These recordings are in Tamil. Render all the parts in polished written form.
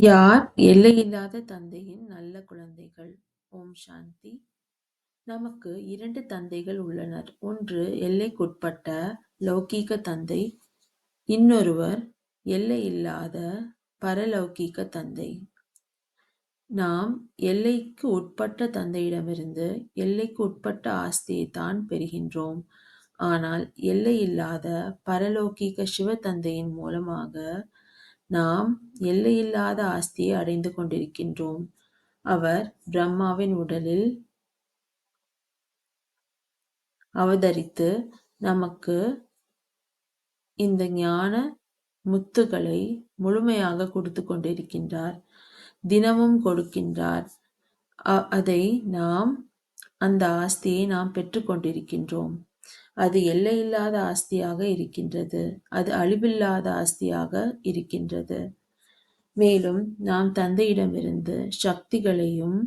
யார் எல்லையில்லாத தந்தையின் நல்ல குழந்தைகள்? ஓம் சாந்தி. நமக்கு 2 தந்தைகள் உள்ளனர். ஒன்று எல்லைக்குட்பட்ட லௌகீக தந்தை, இன்னொருவர் எல்லையில்லாத பரலௌகீக தந்தை. நாம் எல்லைக்கு உட்பட்ட தந்தையிடமிருந்து எல்லைக்கு உட்பட்ட ஆஸ்தியைத்தான் பெறுகின்றோம். ஆனால் எல்லையில்லாத பரலௌகீக சிவ தந்தையின் மூலமாக நாம் எல்லையில்லாத ஆஸ்தியை அடைந்து கொண்டிருக்கின்றோம். அவர் பிரம்மாவின் உடலில் அவதரித்து நமக்கு இந்த ஞான முத்துகளை முழுமையாக கொடுத்து கொண்டிருக்கின்றார். தினமும் கொடுக்கின்றார். அதை அந்த ஆஸ்தியை நாம் பெற்று கொண்டிருக்கின்றோம். அது எல்லையில்லாத ஆஸ்தியாக இருக்கின்றது. அது அழிவில்லாத ஆஸ்தியாக இருக்கின்றது. மேலும் நாம் தந்தையிடமிருந்து சக்திகளையும்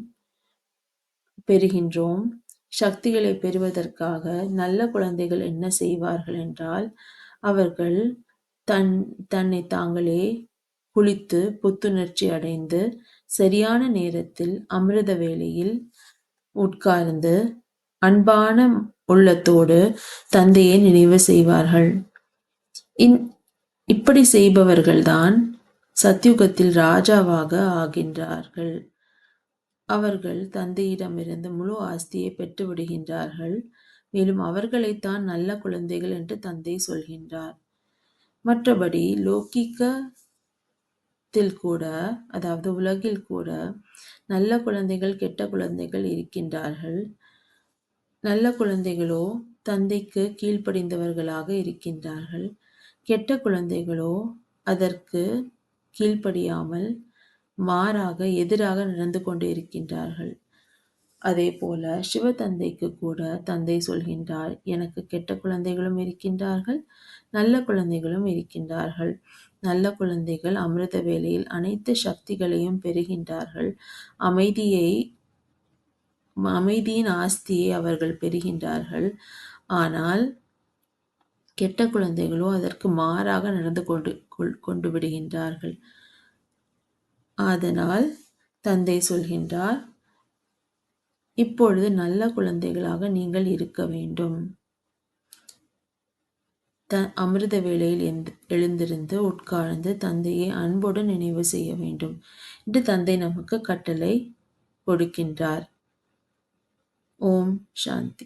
பெறுகின்றோம். சக்திகளை பெறுவதற்காக நல்ல குழந்தைகள் என்ன செய்வார்கள் என்றால், அவர்கள் தன்னை தாங்களே குளித்து புத்துணர்ச்சி அடைந்து சரியான நேரத்தில் அமிர்த வேளையில் உட்கார்ந்து அன்பான உள்ளத்தோடு தந்தையை நினைவு செய்வார்கள். இப்படி செய்பவர்கள்தான் சத்யுகத்தில் ராஜாவாக ஆகின்றார்கள். அவர்கள் தந்தையிடமிருந்து முழு ஆஸ்தியை பெற்று விடுகின்றார்கள். மேலும் அவர்களைத்தான் நல்ல குழந்தைகள் என்று தந்தை சொல்கின்றார். மற்றபடி லௌகிக்கத்தில் கூட, அதாவது உலகில் கூட நல்ல குழந்தைகள் கெட்ட குழந்தைகள் இருக்கின்றார்கள். நல்ல குழந்தைகளோ தந்தைக்கு கீழ்ப்படிந்தவர்களாக இருக்கின்றார்கள். கெட்ட குழந்தைகளோ அதற்கு கீழ்ப்படியாமல் மாறாக எதிராக நடந்து கொண்டு இருக்கின்றார்கள். அதே போல சிவ தந்தைக்கு கூட தந்தை சொல்கின்றார், எனக்கு கெட்ட குழந்தைகளும் இருக்கின்றார்கள், நல்ல குழந்தைகளும் இருக்கின்றார்கள். நல்ல குழந்தைகள் அமிர்த வேளையில் அனைத்து சக்திகளையும் பெறுகின்றார்கள். அமைதியின் ஆஸ்தியை அவர்கள் பெறுகின்றார்கள். ஆனால் கெட்ட குழந்தைகளோ அதற்கு மாறாக நடந்து கொண்டு விடுகின்றார்கள். அதனால் தந்தை சொல்கின்றார், இப்பொழுது நல்ல குழந்தைகளாக நீங்கள் இருக்க வேண்டும். அமிர்த வேளையில் எழுந்திருந்து உட்கார்ந்து தந்தையை அன்போடு நினைவு செய்ய வேண்டும் என்று தந்தை நமக்கு கட்டளை கொடுக்கின்றார். ஓம் சாந்தி.